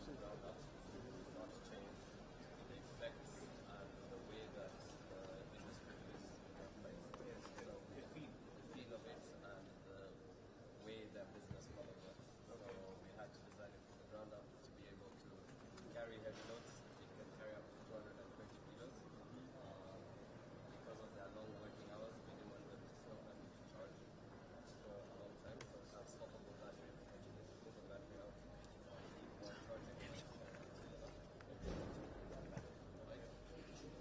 the ground up to not change the effects and the way that the industry is placed. So the feel of it and the way their business model works. So we had to design it from the ground up to be able to carry heavy loads. It can carry up to 220 kilos. Because of their long working hours, we didn't want them to stop and charge for a long time. So it has swappable batteries, which is pull the battery out for charging.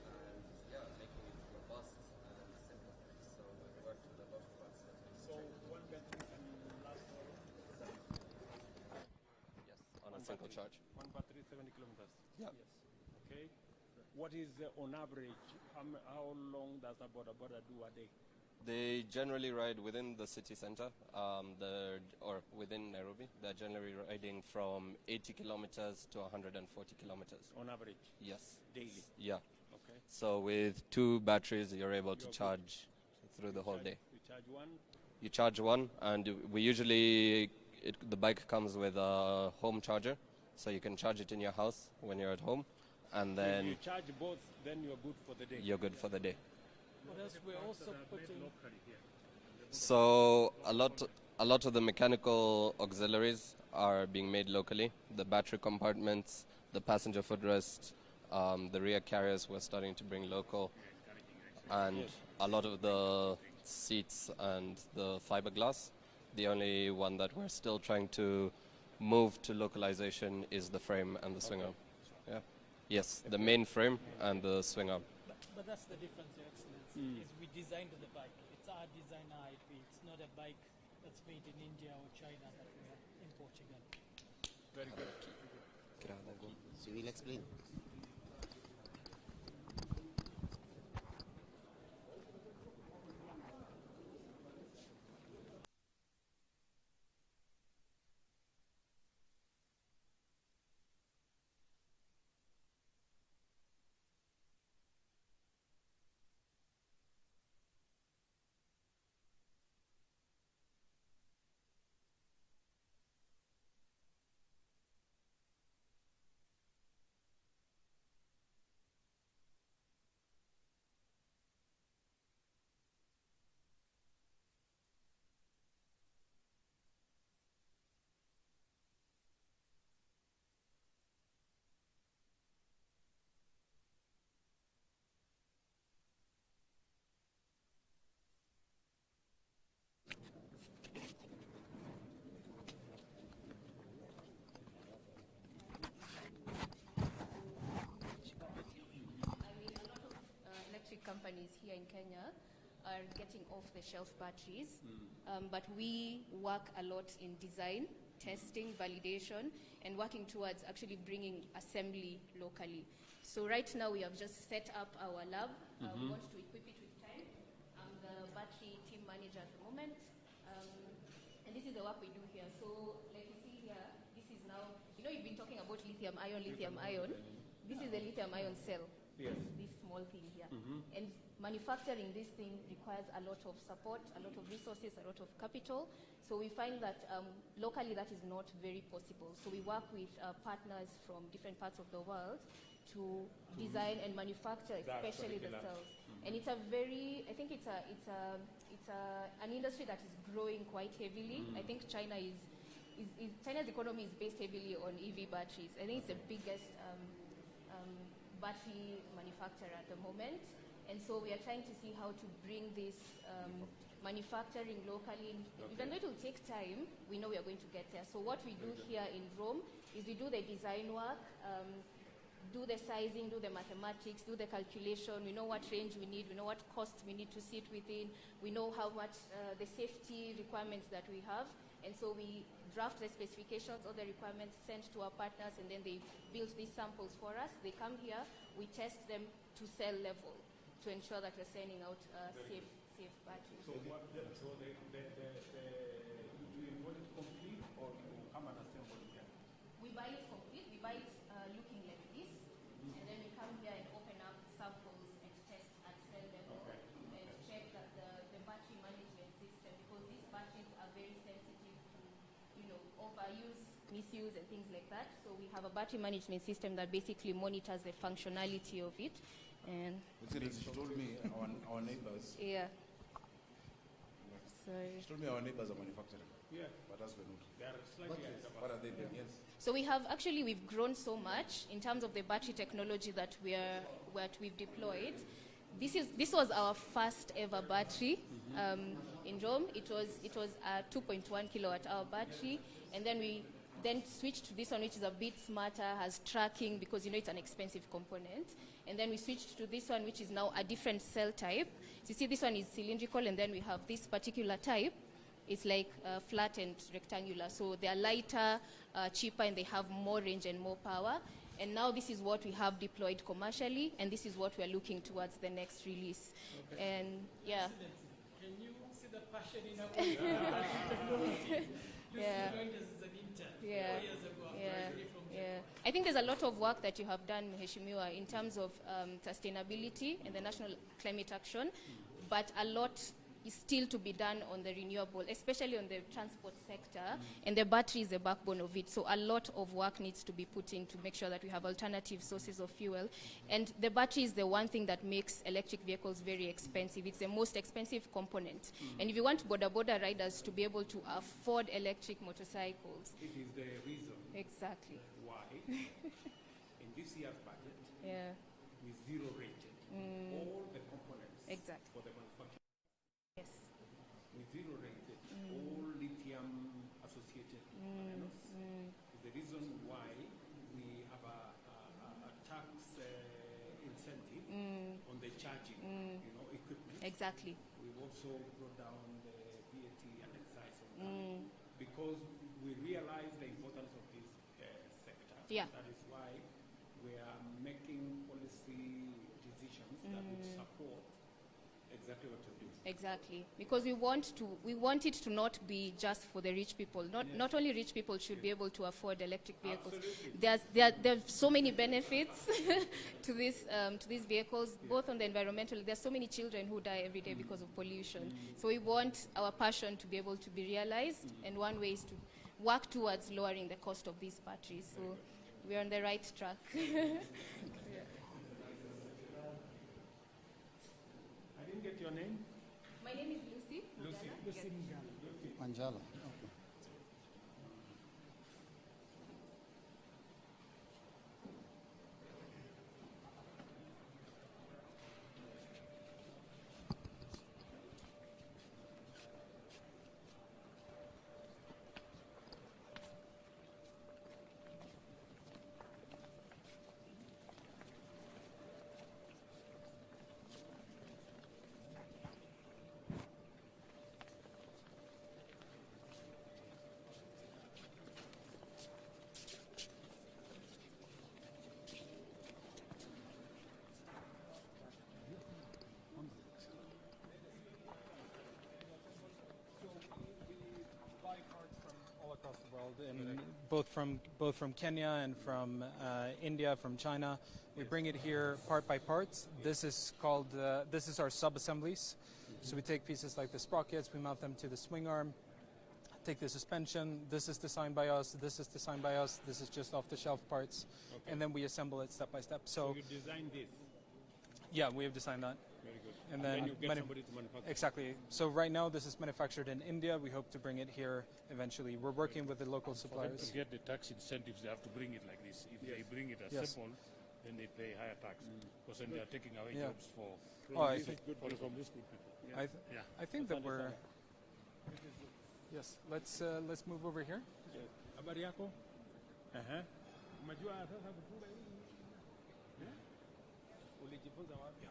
And yeah, making it robust and simple. So we've worked with a lot of parts. So one battery can last for Yes, on a single charge. one battery 70 kilometers. Yeah. Yes. Okay. What is on average? How long does a border do a day? They generally ride within the city center, or within Nairobi. They're generally riding from 80 kilometers to 140 kilometers. On average? Yes. Daily? Yeah. Okay. So with 2 batteries, you're able to charge through the whole day. You charge one? You charge one, and we usually, the bike comes with a home charger, so you can charge it in your house when you're at home, and then If you charge both, then you're good for the day. you're good for the day. What else we're also putting? So a lot of the mechanical auxiliaries are being made locally. The battery compartments, the passenger footrest, the rear carriers we're starting to bring local, and a lot of the seats and the fiberglass. The only one that we're still trying to move to localization is the frame and the swing arm. Yeah. Yes, the main frame and the swing arm. But that's the difference, Your Excellency, is we designed the bike. It's our design, our IP. It's not a bike that's made in India or China that we are importing. Very good. So we'll explain. Electric companies here in Kenya are getting off-the-shelf batteries, but we work a lot in design, testing, validation, and working towards actually bringing assembly locally. So right now we have just set up our lab. We want to equip it with time. I'm the battery team manager at the moment. And this is the work we do here. So like you see here, this is now, you've been talking about lithium ion. This is the lithium ion cell. Yes. This small thing here. And manufacturing this thing requires a lot of support, a lot of resources, a lot of capital. So we find that locally that is not very possible. So we work with partners from different parts of the world to design and manufacture, especially the cells. And it's a very, I think it's an industry that is growing quite heavily. I think China's economy is based heavily on EV batteries. I think it's the biggest battery manufacturer at the moment. And so we are trying to see how to bring this manufacturing locally. Even though it will take time, we know we are going to get there. So what we do here in Rome is we do the design work, do the sizing, do the mathematics, do the calculation. We know what range we need. We know what cost we need to sit within. We know how much the safety requirements that we have. And so we draft the specifications, all the requirements sent to our partners, and then they build these samples for us. They come here, we test them to cell level to ensure that we're sending out safe batteries. So do you import it complete or you come and assemble it here? We buy it complete. We buy it looking like this, and then we come here and open up samples and test at cell level and check that the battery management system, because these batteries are very sensitive to overuse misuse and things like that. So we have a battery management system that basically monitors the functionality of it. And She told me our neighbors. yeah. Sorry. She told me our neighbors are manufacturing. Yeah. But us we're not. They are slightly ahead of us. What are they doing? Yes. So we've grown so much in terms of the battery technology that we've deployed. This was our first ever battery in Rome. It was a 2.1 kilowatt hour battery, and then we switched to this one, which is a bit smarter, has tracking because it's an expensive component. And then we switched to this one, which is now a different cell type. So you see, this one is cylindrical, and then we have this particular type. It's like flat and rectangular. So they are lighter, cheaper, and they have more range and more power. And now this is what we have deployed commercially, and this is what we're looking towards the next release. Okay. And yeah. Can you see the passion in our Yeah. Yeah. Yeah. I think there's a lot of work that you have done, Mheshimiwa, in terms of sustainability and the national climate action, but a lot is still to be done on the renewable, especially on the transport sector, and the battery is the backbone of it. So a lot of work needs to be put in to make sure that we have alternative sources of fuel. And the battery is the one thing that makes electric vehicles very expensive. It's the most expensive component. And if you want border riders to be able to afford electric motorcycles. It is the reason Exactly. why in this year's budget Yeah. we zero rated all the components Exactly. for the manufacturing. Yes. We zero rated all lithium associated minerals. Is the reason why we have a tax incentive on the charging equipment. Exactly. We've also brought down the VAT and excise on that because we realize the importance of this sector. Yeah. That is why we are making policy decisions that would support exactly what you're doing. Exactly, because we want it to not be just for the rich people. Not only rich people should be able to afford electric vehicles. There's so many benefits to these vehicles, both on the environmental. There's so many children who die every day because of pollution. So we want our passion to be able to be realized, and one way is to work towards lowering the cost of these batteries. So we're on the right track. I didn't get your name. My name is Lucy. Lucy. Manjala. Across the world, and both from Kenya and from India, from China. We bring it here part by parts. This is called this is our sub-assemblies. So we take pieces like the sprockets, we mount them to the swing arm. Take the suspension. This is designed by us. This is designed by us. This is just off-the-shelf parts, and then we assemble it step by step. So you designed this. Yeah, we have designed that. Very good. And then you get somebody to manufacture. Exactly. So right now this is manufactured in India. We hope to bring it here eventually. We're working with the local For them suppliers. to get the tax incentives, they have to bring it like this. If they bring it as Yes. simple, then they pay higher tax because then they are taking away Yeah. jobs for Oh, I these think- good people from these good people. I think that we're. Yes. Let's move over here. Habari yako? Umejua sasa kufunga hii? Ulijifunza wapi?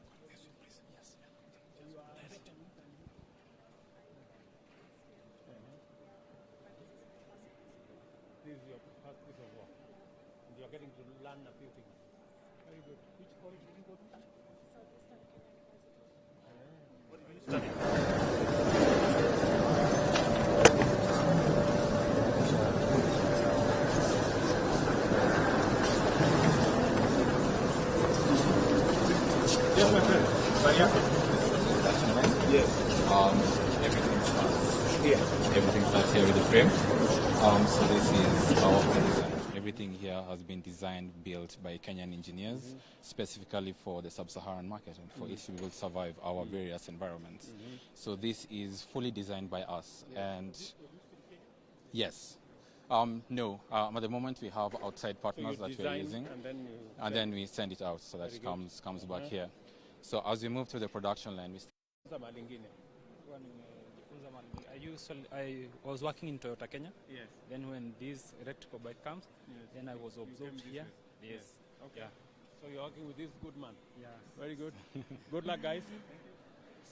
This is your first piece of work. And you are getting to learn a few things. Very good. Which college did you go to? What did you study? Yes, my friend. Habari yako? Yes. Everything starts here. Everything start here with the frame. So this is our design. Everything here has been designed, built by Kenyan engineers, specifically for the sub-Saharan market and for it to be able to survive our various environments. So this is fully designed by us. And yes. No. At the moment, we have outside partners that we are using, and then we send it out so that it comes back here. So as we move to the production line, we I was working in Toyota Kenya. Yes. Then when this electrical bike comes, then I was observed here. Yes. Okay. Yeah. So you're working with this good man. Yeah. Very good. Good luck, guys.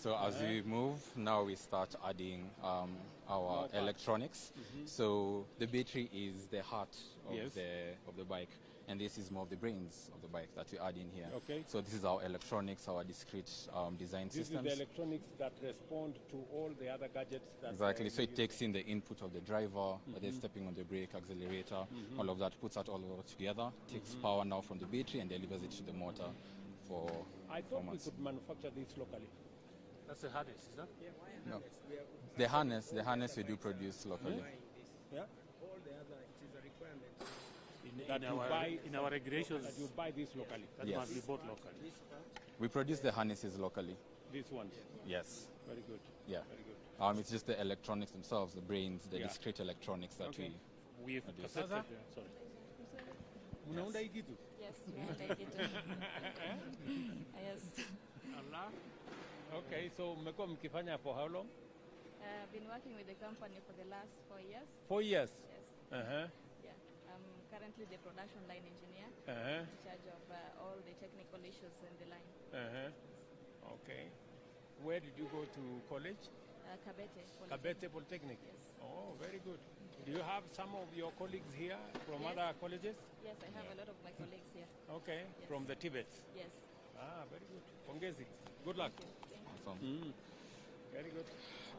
So as we move, now we start adding our electronics. So the battery is the heart of the bike, and this is more of the brains of the bike that we add in here. Okay. So this is our electronics, our discrete design This systems. is the electronics that respond to all the other gadgets. That Exactly. So it takes in the input of the driver, whether it's stepping on the brake, accelerator, all of that, puts that all over together, takes power now from the battery and delivers it to the motor for I thought we performance. could manufacture this locally. That's the hardest, is that? No. The harness we do produce locally. Yeah. All the other, it is a requirement. In our regulations, That you buy this locally. that Yes. must be bought locally. We produce the harnesses locally. This one. Yes. Very good. Yeah. Very good. It's just the electronics themselves, the brains, the Yeah. discrete electronics that Okay. We've Produce. cassetted, sorry. Unaunda hii kitu? Yes, tunaenda kitu. Yes. Allah. Okay, so mmekuwa mkifanya for how long? I've been working with the company for the last 4 years. 4 years. Yes. Uh-huh. Yeah. I'm currently the production line engineer Uh-huh. in charge of all the technical issues in the line. Uh-huh. Okay. Where did you go to college? Kabete. Polytechnic. Kabete Polytechnic. Yes. Oh, very good. Do you have some of your colleagues here from Yes. other colleges? Yes, I have a lot of my colleagues here. Okay. Yes. From the Tibet. Yes. Very good. Pongezi. Good luck. awesome. Very good.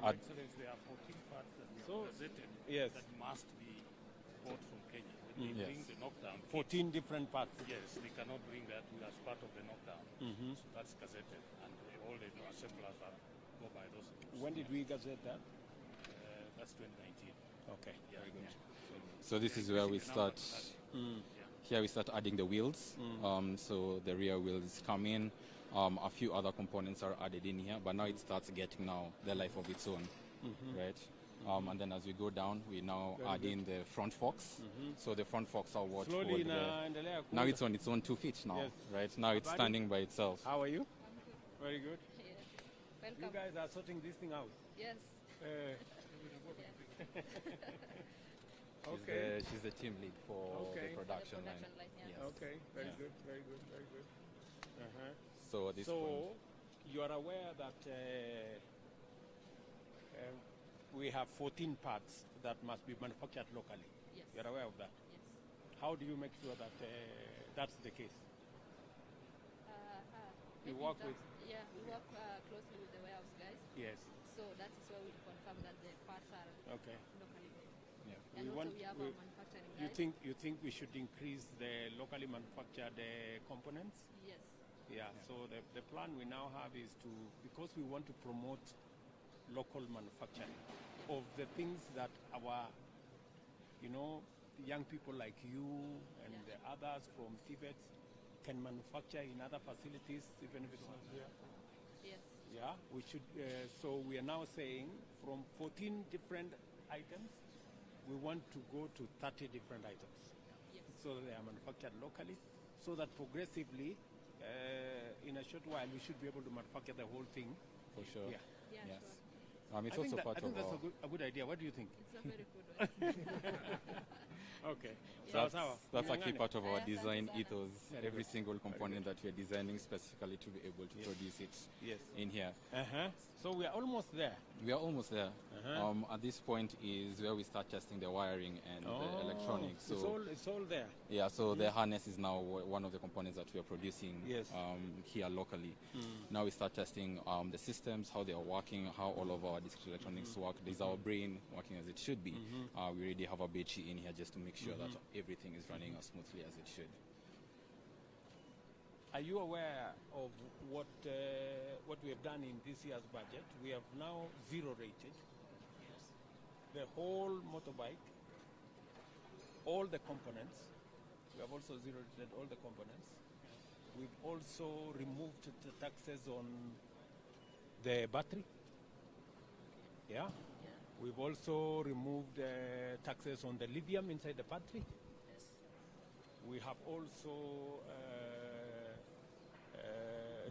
Excellence, there are 14 parts that we So- have gazetted Yes. that must be bought from Kenya. When they Yes. bring the knockdown, 14 different parts. yes, they cannot bring that as part of the knockdown. So that's gazetted, and all the assemblers are go by those rules. When did we gazette that? That's 2019. Okay. Yeah. Very good. So this is where we start. Here we start adding the wheels. So the rear wheels come in. A few other components are added in here, but now it starts getting now the life of its own, right? And then as we go down, we now add in the front forks. So the front forks are what Slowly hold the, inaendelea now kuunda. it's on its own 2 feet now, Yes. right? Now it's Habari? standing by itself. How are you? Very good. Yeah. You Welcome. guys are sorting this thing out. Yes. Okay. She's the team lead for Okay. the production line. line, yeah. Yes. Okay. Very good. Very good. Very good. Uh-huh. So at this point, So you are aware that we have 14 parts that must be manufactured locally. Yes. You are aware of that. Yes. How do you make sure that that's the case? You Maybe work that- with- Yeah, we work closely with the warehouse guys. Yes. So that is where we confirm that the parts are Okay. locally made. yeah. And We also want- we have we- our manufacturing You guys. think we should increase the locally manufactured components? Yes. Yeah. So the plan we now have is to, because we want to promote local manufacturing of the things that our, young people like you and the others from Tibet can manufacture in other facilities, even if it's not here. Yes. Yeah, we should. So we are now saying from 14 different items, we want to go to 30 different items. Yes. So they are manufactured locally, so that progressively, in a short while, we should be able to manufacture the whole thing. For sure. Yeah. Yeah, Yes. sure. It's I think, also part I think of that's our... a good idea. What do you think? It's a very good one. Okay. That's, Sawa. that's a key part of our Asante design sana. ethos. Very Every good. single component that we are designing specifically to be able to produce it Yes. in here. Uh-huh. So we are almost there. We are almost there. Uh-huh. At this point is where we start testing the wiring and the electronics. So It's all there. yeah, so the harness is now one of the components that we are producing Yes. here locally. Now we start testing the systems, how they are working, how all of our discrete electronics work. Is our brain working as it should be? We already have a battery in here just to make sure that everything is running as smoothly as it should. Are you aware of what we have done in this year's budget? We have now zero rated the whole motorbike, all the components. We have also zero-rated all the components. We've also removed the taxes on the battery. Yeah. We've also removed taxes on the lithium inside the battery. We have also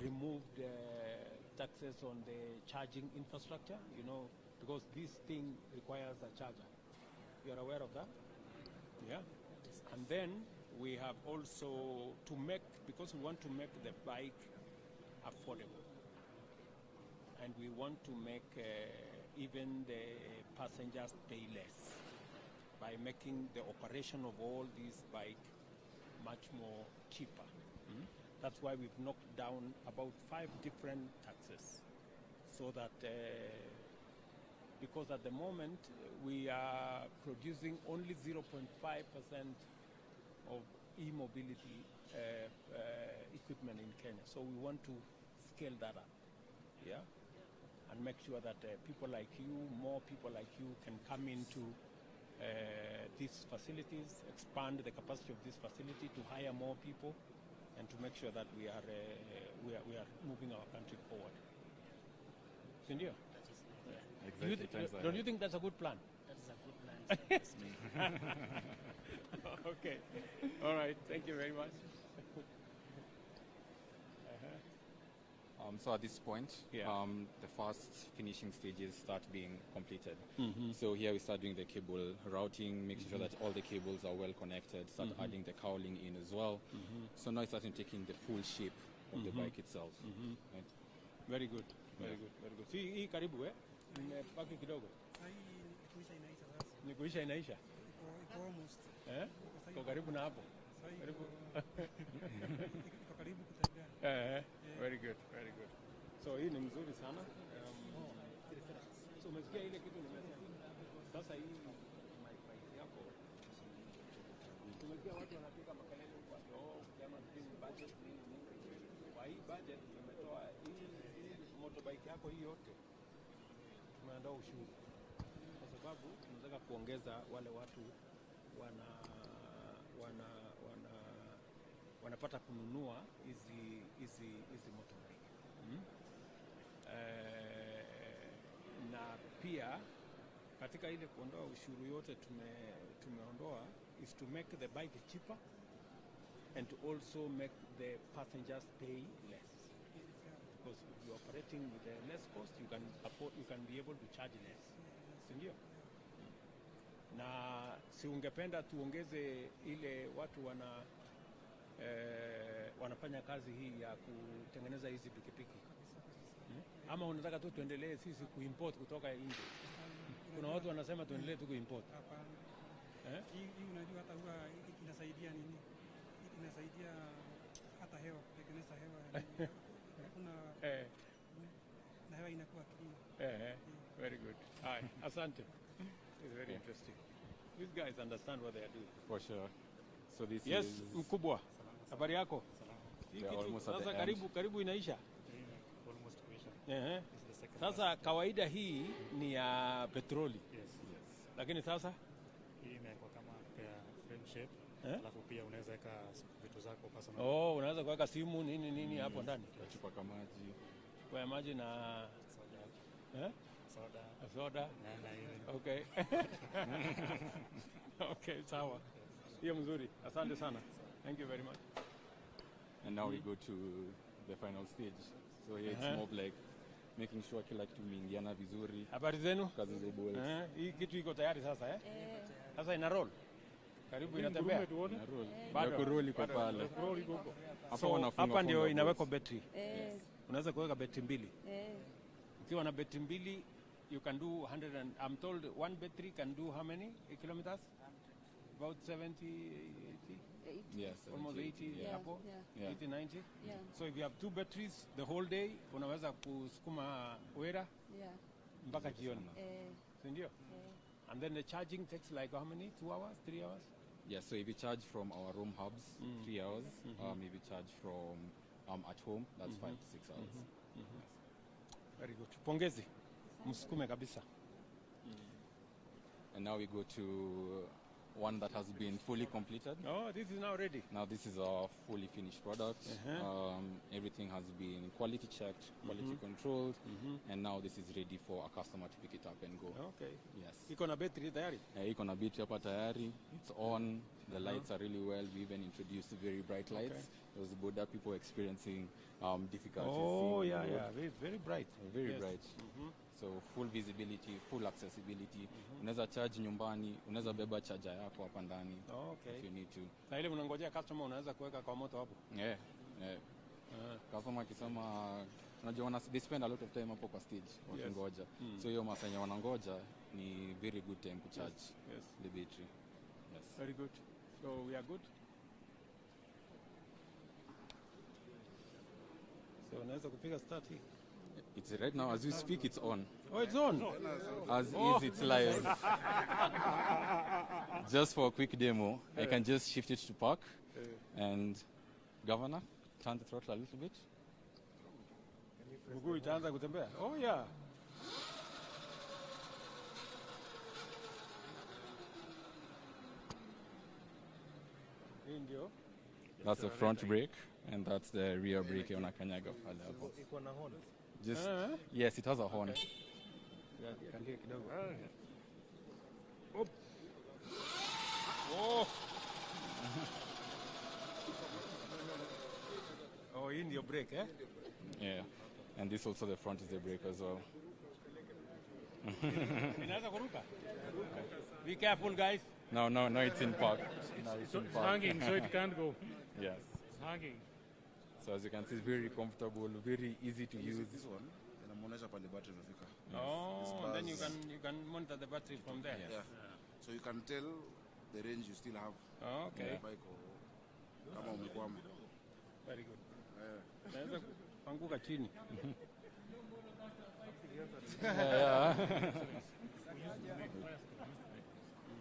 removed taxes on the charging infrastructure, because this thing requires a charger. You are aware of that? Yeah. And then we have also because we want to make the bike affordable. And we want to make even the passengers pay less by making the operation of all these bikes much more cheaper. That's why we've knocked down about 5 different taxes, so that because at the moment we are producing only 0.5% of e-mobility equipment in Kenya. So we want to scale that up, yeah, and make sure that people like you, more people like you, can come into these facilities, expand the capacity of this facility to hire more people, and to make sure that we are moving our country forward. Sindio? Exactly. Don't you think that's a good plan? That is a good plan. Okay. All right. Thank you very much. So at this point, Yeah. the first finishing stages start being completed. So here we start doing the cable routing, making sure that all the cables are well connected, start adding the cowling in as well. So now it's starting taking the full shape of the bike itself. Right? Very good. Very good. Very good. See, hii karibu nimebaki kidogo. Ni kuisha inaisha. Kwa karibu na hapo. Karibu. Very good, very good. So hii ni mzuri sana. So umesikia ile kitu nimesema. Sasa hii mic yako. Tumesikia watu wanapiga makelele huko kama budget nini. Kwa hii budget tumetoa hii motorbike yako hii yote. Tumeandaa ushuru. Kwa sababu tunataka kuongeza wale watu wanapata kununua hizi motorbike. Na pia katika ile kuondoa ushuru yote tumeondoa is to make the bike cheaper and to also make the passengers pay less, because if you're operating with a less cost, you can be able to charge less. Sindio? Na si ungependa tuongeze ile watu wanafanya kazi hii ya kutengeneza hizi pikipiki, ama unataka tu tuendelee sisi kuimport kutoka nje? Kuna watu wanasema tuendelee tu kuimport. Hii unajua hata huwa inasaidia nini? Inasaidia hata hewa, kutengeneza hewa. Kuna na hewa inakuwa clean. Very good. Hi, asante. It's very interesting. These guys understand what they are doing. For sure. So this Yes, is mkubwa. Habari yako? almost at the Sasa end. karibu inaisha. Almost kuisha. Sasa kawaida hii ni ya petroli. Yes. Lakini sasa Hii imekuwa kama frame shape. Alafu pia unaweza weka vitu zako personal. unaweza kuweka simu nini hapo ndani. chupa kama maji. Kwa maji na soda. Na hiyo. Okay. Okay, sawa. Hiyo mzuri. Asante sana. Thank you very much. And now we go to the final stage. So here it's more like making sure kila kitu imeingiana vizuri. Habari zenu? Kazi za boys. Hii kitu iko tayari sasa Sasa ina roll. Karibu inatembea. Na roll. Bado. Ya kuroli kwa pale. So hapa ndio inawekwa battery. Unaweza kuweka battery mbili. Ukiwa na battery mbili, you can do 100 and I'm told one battery can do how many kilometers? About 70, 80? Yes. Almost 80 hapo. Yeah. 80, 90. Yeah. So if you have 2 batteries the whole day, unaweza kusukuma wera mpaka jioni. Si ndio? And then the charging takes like how many? 2 hours, 3 hours? Yeah, so if you charge from our room hubs, 3 hours. If you charge from at home, that's 5 to 6 hours. Yes. Very good. Pongezi. Msukume kabisa. and now we go to one that has been fully completed. Oh, this is now ready. Now this is our fully finished product. Everything has been quality checked, quality controlled, and now this is ready for a customer to pick it up and go. Okay. Yes. Iko na battery tayari? Iko na battery hapa tayari. It's on. The lights are really well. We even introduced very bright lights. Those Buddha people experiencing difficulties. Oh, yeah. Very bright. Very bright. So full visibility, full accessibility. Unaweza charge nyumbani, unaweza beba charger yako hapa ndani. Okay. If you need to. Na ile mnangojea customer unaweza kuweka kwa moto hapo. Yeah. Customer akisema unajua they spend a lot of time hapo kwa stage wakingoja. So hiyo masaa yenye wanangoja ni very good time to charge the battery. Yes. Very good. So we are good. So unaweza kupiga start hii. It's right now, as we speak, it's on. Oh, it's on. As is, it's live. Just for a quick demo, I can just shift it to park. And Governor, turn the throttle a little bit. Mguu itaanza kutembea. Oh, yeah. Hii ndio. That's the front brake, and that's the rear brake on a kanyaga. Iko na horn. Just yes, it has a horn. Kandia kidogo. Oh. Oh, hii ndio brake, eh? Yeah, and this also the front is the brake as well. Inaweza kuruka. Be careful, guys. No, it's in park. No, it's in park. Hanging, so it can't go. Yes. It's hanging. So as you can see, it's very comfortable, very easy to use. This one, inamuonesha pale battery imefika. Oh, then you can monitor the battery from there. Yeah. So you can tell the range you still have. Oh, okay. The bike kama umekwama. Very good. Naweza anguka chini.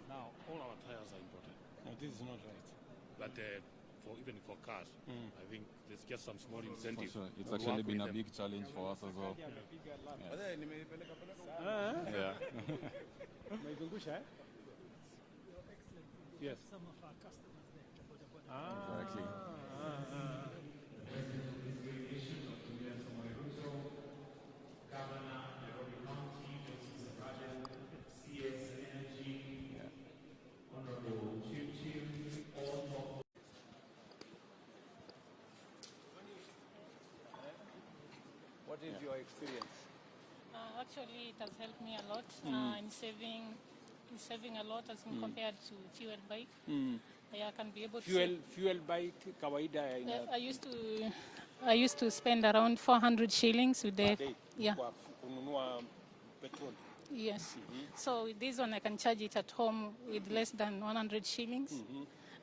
Now, all our tires are important. No, this is not right. But even for cars, I think there's just some small incentive. Sure. It's actually been a big challenge for us as well. Yeah. Yes. Some of our customers there. Exactly. What is your experience? Actually, it has helped me a lot in saving a lot as compared to fuel bike. I can be able to fuel bike kawaida I used to spend around 400 shillings with the kununua petrol. Yes. So with this one I can charge it at home with less than 100 shillings.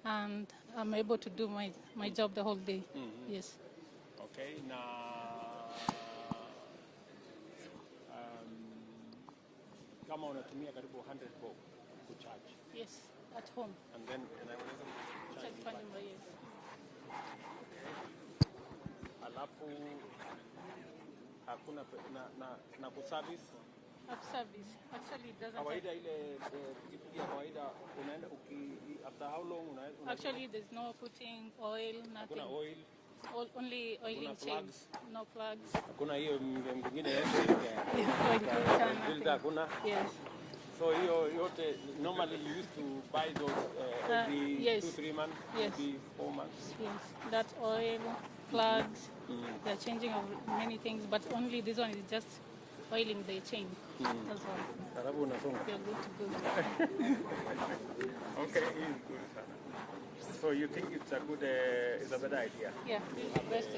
And I'm able to do my job the whole day. Yes. Okay. Kama unatumia karibu 100 bob kucharge. Yes, at home. And then unaweza kucharge pale. Yes. Alafu hakuna na kuservice. Service. Actually, it doesn't. Kawaida ile ya kawaida unaenda after how long unaenda? Actually, there's no putting oil, nothing. Hakuna oil. Only oiling chains. No plugs. Hakuna hiyo mwingine Oil filter hakuna. Yes. So hiyo yote normally you used to buy those every yes. 2-3 months, Yes. maybe 4 months. Yes. That oil, plugs. They're changing of many things, but only this one is just oiling the chain. That's all. Karibu unasonga. You're good to go. Okay, it's good. So you think it's a good, it's a better idea? Yeah, it's the best.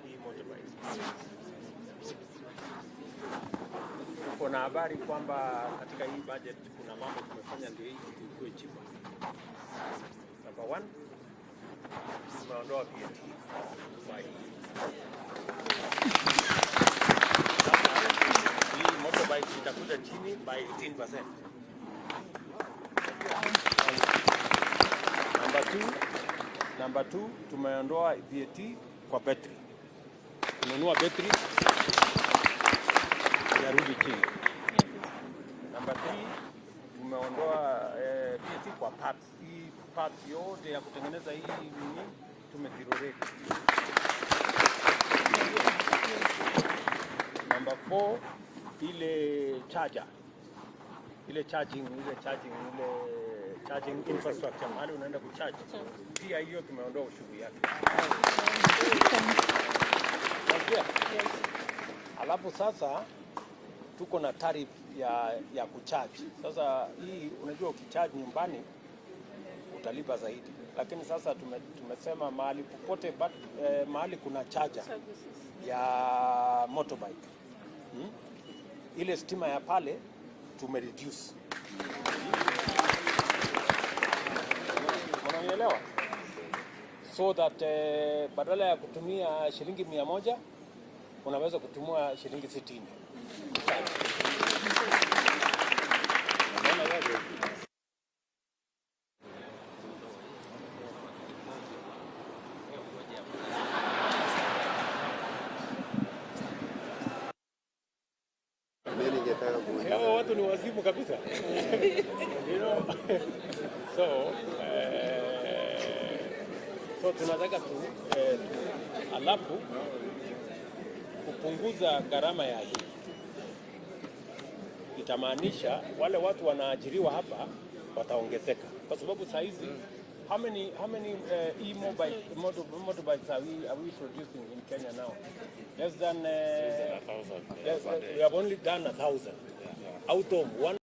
E-motorbike. Uko na habari kwamba katika hii budget kuna mambo tumefanya ndio hii ikuwe cheaper. Number 1, tumeondoa VAT. Hii motorbike itakuja chini by 18%. Number 2, tumeondoa VAT kwa battery. Kununua battery yarudi chini. Number 3 tumeondoa VAT kwa parts. Hii parts yote ya kutengeneza hii nini tumezirorate. Number 4 ile charger. Ile charging infrastructure mahali unaenda kucharge. Pia hiyo tumeondoa ushuru yake. Alafu sasa tuko na tariff ya kucharge. Sasa hii unajua ukicharge nyumbani utalipa zaidi. Lakini sasa tumesema mahali popote mahali kuna charger ya motorbike. Ile stima ya pale tumereduce. Unaelewa? So that badala ya kutumia shilingi 100 unaweza kutumia shilingi 60. Hao watu ni wazimu kabisa. You know? So tunataka alafu kupunguza gharama ya hii itamaanisha wale watu wanaajiriwa hapa wataongezeka, kwa sababu saa hizi how many motorbikes are we producing in Kenya now? Less than 1,000. Yes, we have only done 1,000 out of